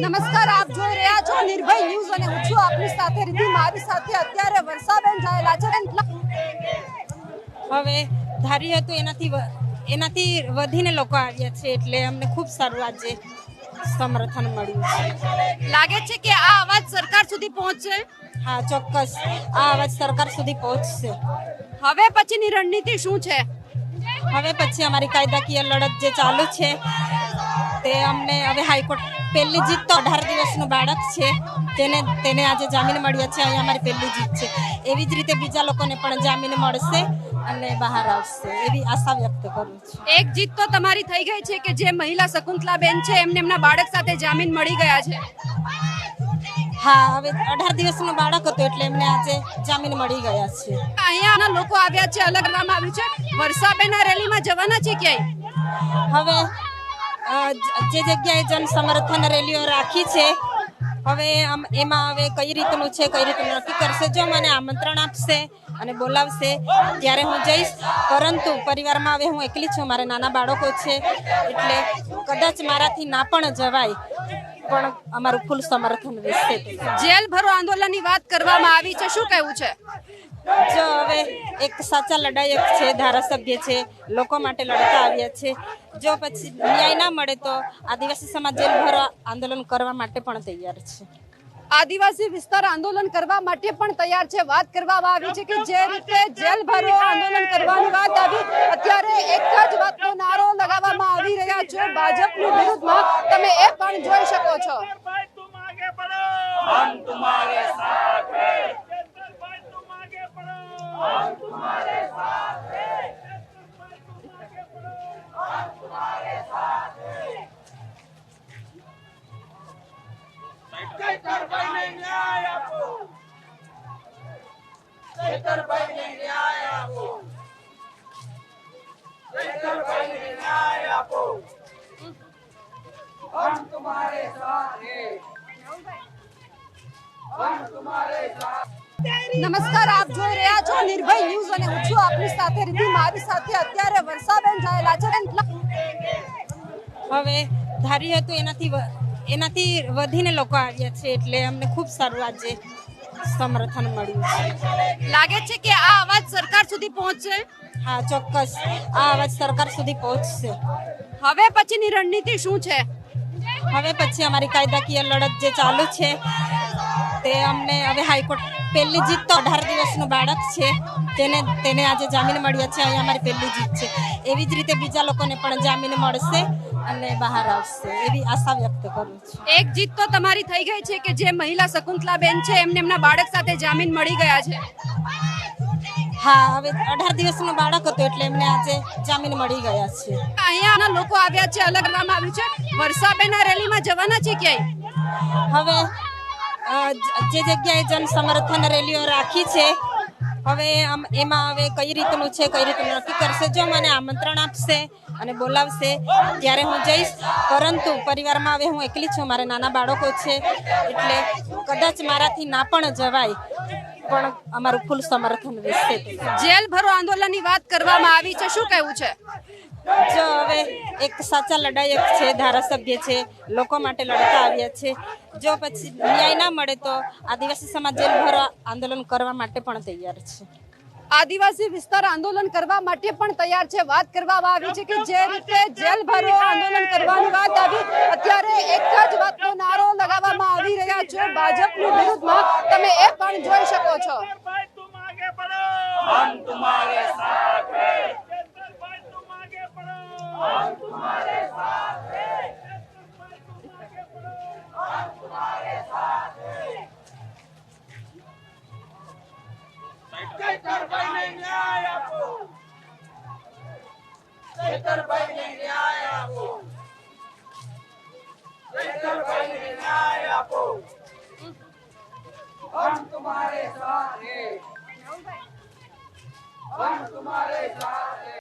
નમસ્કાર, આપ જોઈ રહ્યા છો નિર્ભય ન્યૂઝ અને હું છું આપની સાથે રીતિ. મારી સાથે અત્યારે વર્ષાબેન જોડાયેલા છે. હવે ધારી હતું એનાથી વધીને લોકો આવ્યા છે, એટલે અમને ખૂબ સારું આજે સમર્થન મળ્યું છે. લાગે છે કે આ અવાજ સરકાર સુધી પહોંચશે. હા, ચોક્કસ આ અવાજ સરકાર સુધી પહોંચશે. હવે પછીની રણનીતિ શું છે? હવે પછી અમારી કાયદાકીય લડત જે ચાલુ છે તે અમને હવે હાઈકોર્ટ પહેલી જીત તો 18 દિવસનું બાળક છે તેને આજે જામીન મળ્યા છે. અહીંયા અમારી પહેલી જીત છે. એવી જ રીતે બીજા લોકોને પણ જામીન મળશે અને બહાર આવશે એવી આશા વ્યક્ત કરું છું. એક જીત તો તમારી થઈ ગઈ છે કે જે મહિલા શકુંતલાબેન છે એમને એમના બાળક સાથે જામીન મળી ગયા છે. હા, હવે 18 દિવસનું બાળક હતું એટલે એમને આજે જામીન મળી ગયા છે. અહીંયાના લોકો આવ્યા છે, અલગ કરવામાં આવ્યું છે. વર્ષાબેન આ રેલીમાં જવાના છે ક્યાંય? હવે જે જગ્યાએ જન સમર્થન રેલીઓ રાખી છે, હવે એમાં હવે કઈ રીતનું છે કઈ રીતનું નક્કી કરશે. જો મને આમંત્રણ આપશે અને બોલાવશે ત્યારે હું જઈશ, પરંતુ પરિવારમાં હવે હું એકલી છું, મારા નાના બાળકો છે એટલે કદાચ મારાથી ના પણ જવાય, પણ અમારું ફૂલ સમર્થન રહેશે. જેલ ભરો આંદોલનની વાત કરવામાં આવી છે, શું કહેવું છે? જો હવે એક સાચા લડાયક છે, ધારાસભ્ય છે, લોકો માટે લડતા આવ્યા છે. જો પછી ન્યાય ના મળે તો આદિવાસી સમાજ જેલ ભરો આંદોલન કરવા માટે પણ તૈયાર છે. આદિવાસી વિસ્તાર આંદોલન કરવા માટે પણ તૈયાર છે. વાત કરવામાં આવી છે કે જે રીતે જેલ ભરો આંદોલન કરવાની વાત આવી, અત્યારે એક જ વાતનો નારો લગાવવામાં આવી રહ્યા છે ભાજપની વિરુદ્ધમાં. તમે એ પણ જોઈ શકો છો. हम तुम्हारे साथ हैं, हम तुम्हारे साथ हैं, हम तुम्हारे साथ हैं। चैतरभाई ने न्याय आपको, चैतरभाई ने न्याय आपको, चैतरभाई ने न्याय आपको, हम तुम्हारे साथ हैं, हम तुम्हारे साथ। નમસ્કાર, આપ જોઈ રહ્યા છો નિર્ભય ન્યૂઝ અને હું છું આપની સાથે રીતિ. મારી સાથે અત્યારે વર્ષાબેન જોડાયેલા છે. હવે ધારી હતું એનાથી વધીને લોકો આવ્યા છે, એટલે અમને ખૂબ સારું આજે સમર્થન મળ્યું છે. લાગે છે કે આ અવાજ સરકાર સુધી પહોંચશે. હા, ચોક્કસ આ અવાજ સરકાર સુધી પહોંચશે. હવે પછીની રણનીતિ શું છે? હવે પછી અમારી કાયદાકીય લડત જે ચાલુ છે તે અમને હવે હાઈકોર્ટ પહેલી જીત તો 18 દિવસનું બાળક છે તેને આજે જામીન મળ્યા છે. અહીંયા અમારી પહેલી જીત છે. એવી જ રીતે બીજા લોકોને પણ જામીન મળશે અને બહાર આવશે એવી આશા વ્યક્ત કરું છું. એક જીત તો તમારી થઈ ગઈ છે કે જે મહિલા શકુંતલાબેન છે એમને એમના બાળક સાથે જામીન મળી ગયા છે. હા, હવે 18 દિવસનું બાળક હતું એટલે એમને આજે જામીન મળી ગયા છે. અહીંયાના લોકો આવ્યા છે, અલગ કરવામાં આવ્યું છે. વર્ષાબેન આ રેલીમાં જવાના છે ક્યાંય? હવે જે જગ્યાએ જન સમર્થન રેલીઓ રાખી છે, હવે એમાં હવે કઈ રીતનું છે કઈ રીતનું નક્કી કરશે. જો મને આમંત્રણ આપશે અને બોલાવશે ત્યારે હું જઈશ, પરંતુ પરિવારમાં હવે હું એકલી છું, મારા નાના બાળકો છે એટલે કદાચ મારાથી ના પણ જવાય, પણ અમારું ફૂલ સમર્થન રહેશે. જેલ ભરો આંદોલનની વાત કરવામાં આવી છે, શું કહેવું છે? જો હવે એક સાચા લડાયક છે, ધારાસભ્ય છે, લોકો માટે લડતા આવ્યા છે. જો પછી ન્યાય ના મળે તો આદિવાસી સમાજ જેલ ભરો આંદોલન કરવા માટે પણ તૈયાર છે. આદિવાસી વિસ્તાર આંદોલન કરવા માટે પણ તૈયાર છે. વાત કરવામાં આવી છે કે જે રીતે જેલ ભરો આંદોલન કરવાની વાત આવી, અત્યારે એક જ વાતનો નારો લગાવવામાં આવી રહ્યા છે ભાજપની વિરુદ્ધમાં. તમે એ પણ જોઈ શકો છો. हम तुम्हारे साथ हैं, हम तुम्हारे साथ हैं, हम तुम्हारे साथ हैं। चैतरभाई ने न्याय आपको, चैतरभाई ने न्याय आपको, चैतरभाई ने न्याय आपको, हम तुम्हारे साथ हैं, हम तुम्हारे साथ हैं।